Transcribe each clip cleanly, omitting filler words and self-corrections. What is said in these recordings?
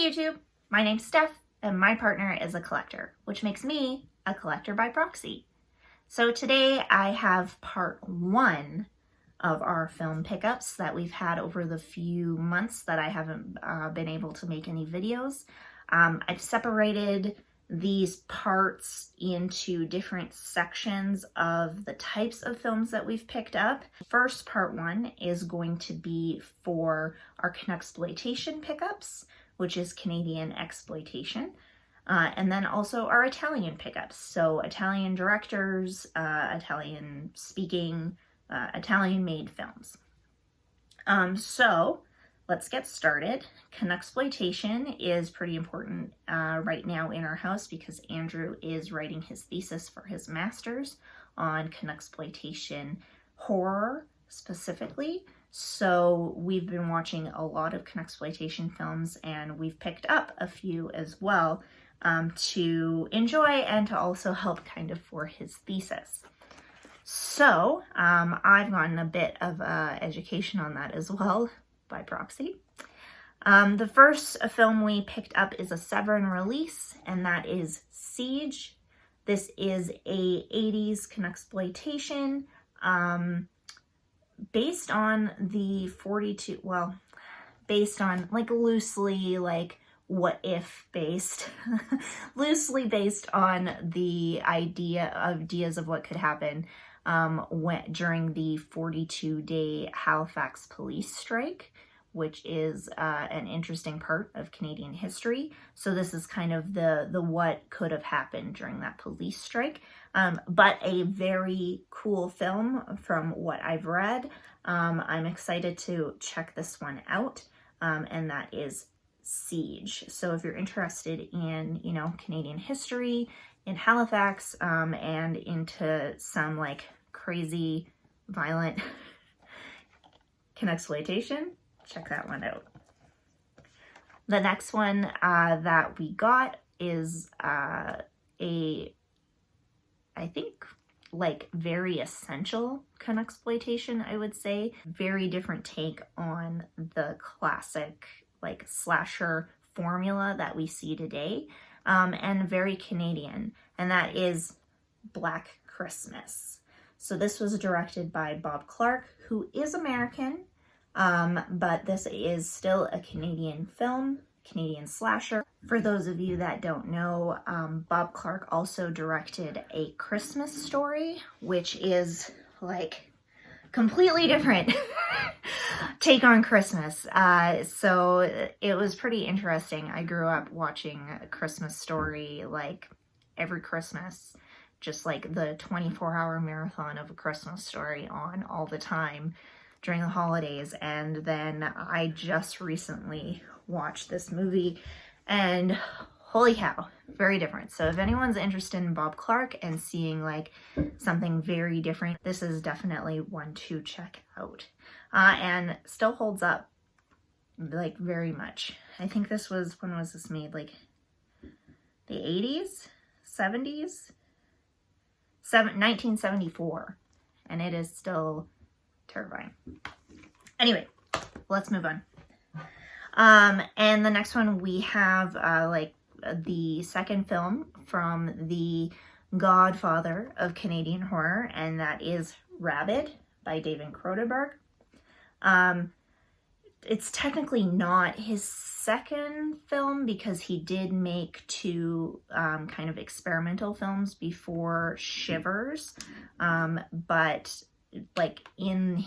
Hey YouTube, my name's Steph and my partner is a collector, which makes me a collector by proxy. So today I have part one of our film pickups that we've had over the few months that I haven't been able to make any videos. I've separated these parts into different sections of the types of films that we've picked up. First, part one is going to be for our Canuxplotation pickups, which is Canadian exploitation. And then also our Italian pickups. So Italian directors, Italian speaking, Italian made films. So let's get started. Canuxplotation is pretty important right now in our house because Andrew is writing his thesis for his master's on Canuxplotation horror specifically. So we've been watching a lot of Canuxplotation films and we've picked up a few as well to enjoy and to also help kind of for his thesis. So I've gotten a bit of education on that as well by proxy. The first film we picked up is a Severin release, and that is Siege. This is a 80s Canuxploitation based on the 42, well, based on like loosely like what if based, loosely based on the ideas of what could happen during the 42-day Halifax police strike, which is an interesting part of Canadian history. So this is kind of the what could have happened during that police strike, but a very cool film from what I've read. I'm excited to check this one out, and that is Siege. So if you're interested in, you know, Canadian history, in Halifax, and into some like crazy, violent Canuxploitation, check that one out. The next one that we got is I think, like very essential Canuxploitation, I would say. Very different take on the classic like slasher formula that we see today, and very Canadian, and that is Black Christmas. So this was directed by Bob Clark, who is American, but this is still a Canadian film, Canadian slasher. For those of you that don't know, Bob Clark also directed A Christmas Story, which is like completely different take on Christmas. So it was pretty interesting. I grew up watching A Christmas Story like every Christmas, just like the 24-hour marathon of A Christmas Story on all the time during the holidays. And then I just recently watched this movie and holy cow, very different. So if anyone's interested in Bob Clark and seeing like something very different, this is definitely one to check out. And still holds up like very much. I think this was, when was this made? Like the 80s, 70s? 1974. And it is still terrifying. Anyway, let's move on. And the next one we have like the second film from the godfather of Canadian horror, and that is Rabid by David Cronenberg. It's technically not his second film because he did make two kind of experimental films before Shivers, but like in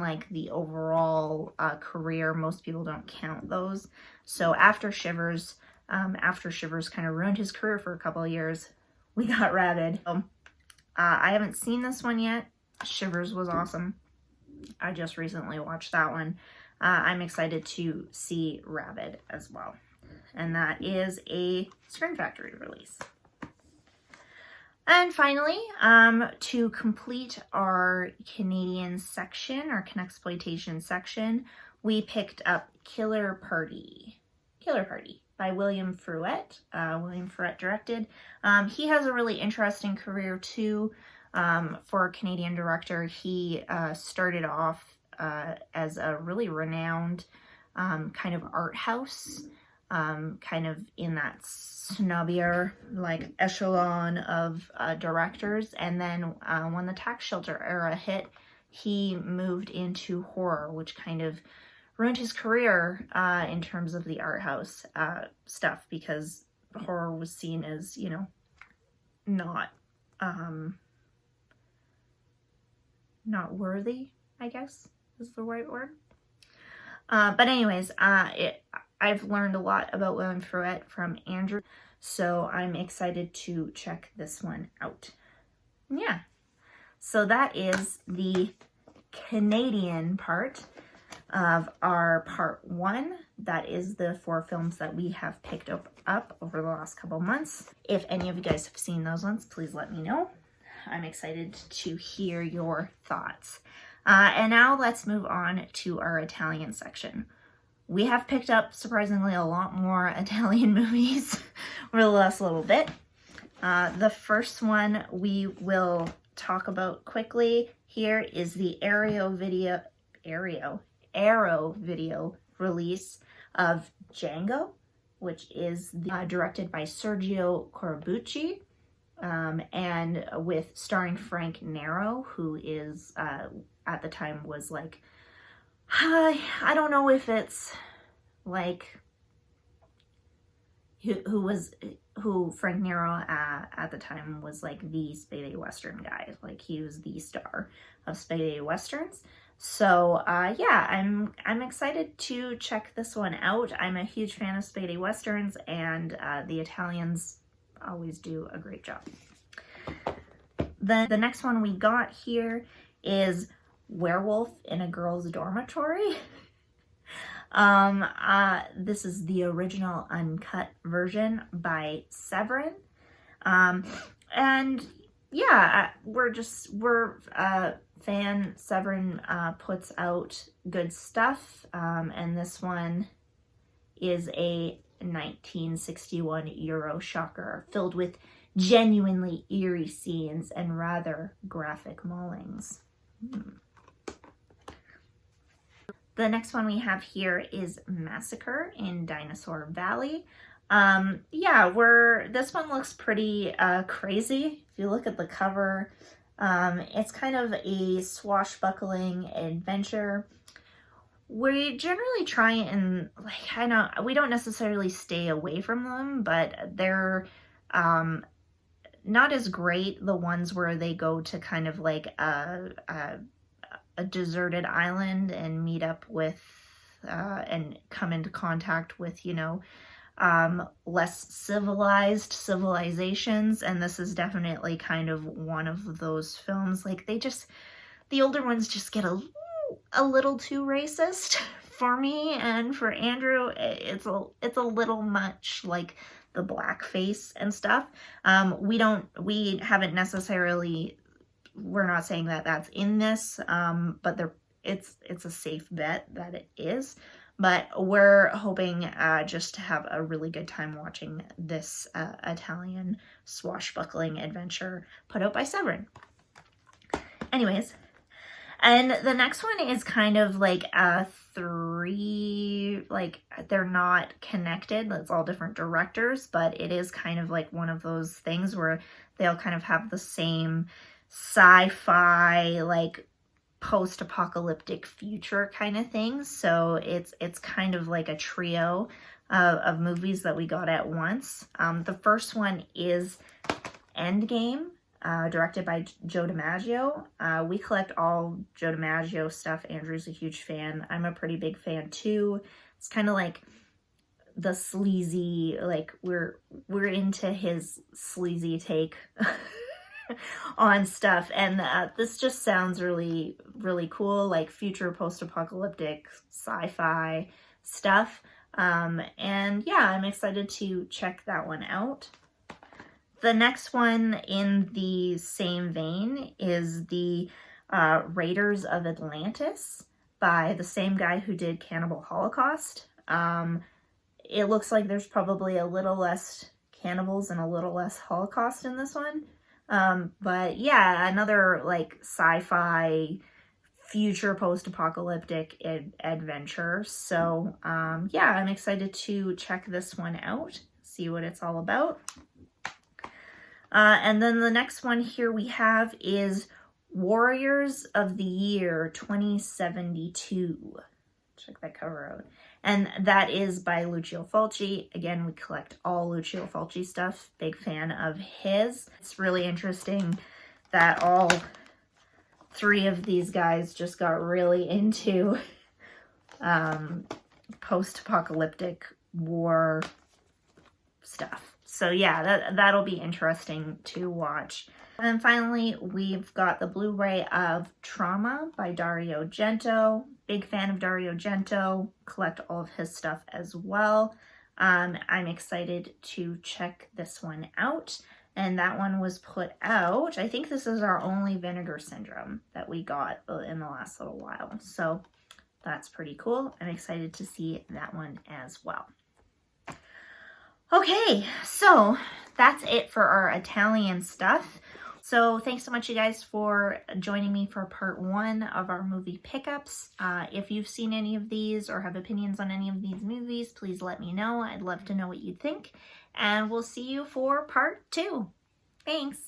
like the overall career, most people don't count those. So after Shivers kind of ruined his career for a couple of years, we got Rabid. I haven't seen this one yet. Shivers was awesome. I just recently watched that one. I'm excited to see Rabid as well. And that is a Screen Factory release. And finally, to complete our Canadian section, our Canuxploitation section, we picked up Killer Party by William Fruet. William Fruet directed. He has a really interesting career too. For a Canadian director, he started off as a really renowned kind of art house kind of in that snobbier like echelon of directors. And then when the tax shelter era hit, he moved into horror, which kind of ruined his career in terms of the art house stuff, because horror was seen as, you know, not worthy, I guess is the right word. But anyways, I've learned a lot about William Fruet from Andrew, so I'm excited to check this one out. Yeah, so that is the Canadian part of our part 1. That is the 4 films that we have picked up over the last couple months. If any of you guys have seen those ones, please let me know. I'm excited to hear your thoughts. And now let's move on to our Italian section. We have picked up, surprisingly, a lot more Italian movies over the last little bit. The first one we will talk about quickly here is the Arrow video release of Django, which is directed by Sergio Corbucci, and with starring Frank Nero, who is at the time was like, I don't know if it's like who Frank Nero at the time was like the spaghetti western guy. Like he was the star of spaghetti westerns. So yeah, I'm excited to check this one out. I'm a huge fan of spaghetti westerns, and the Italians always do a great job. The next one we got here is Werewolf in a Girl's Dormitory. This is the original uncut version by Severin. And yeah, we're fan. Severin puts out good stuff. And this one is a 1961 Euro shocker filled with genuinely eerie scenes and rather graphic maulings. The next one we have here is Massacre in Dinosaur Valley. Yeah, this one looks pretty crazy. If you look at the cover, it's kind of a swashbuckling adventure. We generally try and, like, we don't necessarily stay away from them, but they're not as great, the ones where they go to kind of like a deserted island and meet up with and come into contact with, you know, less civilized civilizations. And this is definitely kind of one of those films. Like the older ones just get a little too racist for me, and for Andrew it's a little much, like the blackface and stuff. We haven't necessarily, we're not saying that that's in this, but it's a safe bet that it is. But we're hoping just to have a really good time watching this Italian swashbuckling adventure put out by Severin. Anyways, and the next one is kind of like a 3, like they're not connected. It's all different directors, but it is kind of like one of those things where they all kind of have the same sci-fi, like post-apocalyptic future kind of thing. So it's kind of like a trio of movies that we got at once. The first one is Endgame, directed by Joe DiMaggio. We collect all Joe DiMaggio stuff. Andrew's a huge fan. I'm a pretty big fan too. It's kind of like the sleazy, like we're into his sleazy take on stuff, and this just sounds really, really cool, like future post-apocalyptic sci-fi stuff. And yeah, I'm excited to check that one out. The next one in the same vein is the Raiders of Atlantis by the same guy who did Cannibal Holocaust. It looks like there's probably a little less cannibals and a little less Holocaust in this one. But yeah, another like sci-fi future post-apocalyptic adventure. So yeah, I'm excited to check this one out, see what it's all about. And then the next one here we have is Warriors of the Year 2072. Check that cover out. And that is by Lucio Fulci. Again, we collect all Lucio Fulci stuff. Big fan of his. It's really interesting that all three of these guys just got really into post-apocalyptic war stuff. So yeah, that'll be interesting to watch. And then finally, we've got the Blu-ray of Trauma by Dario Argento. Big fan of Dario Argento. Collect all of his stuff as well. I'm excited to check this one out. And that one was put out. I think this is our only Vinegar Syndrome that we got in the last little while. So that's pretty cool. I'm excited to see that one as well. Okay, so that's it for our Italian stuff. So thanks so much, you guys, for joining me for part 1 of our movie pickups. If you've seen any of these or have opinions on any of these movies, please let me know. I'd love to know what you think. And we'll see you for part 2. Thanks.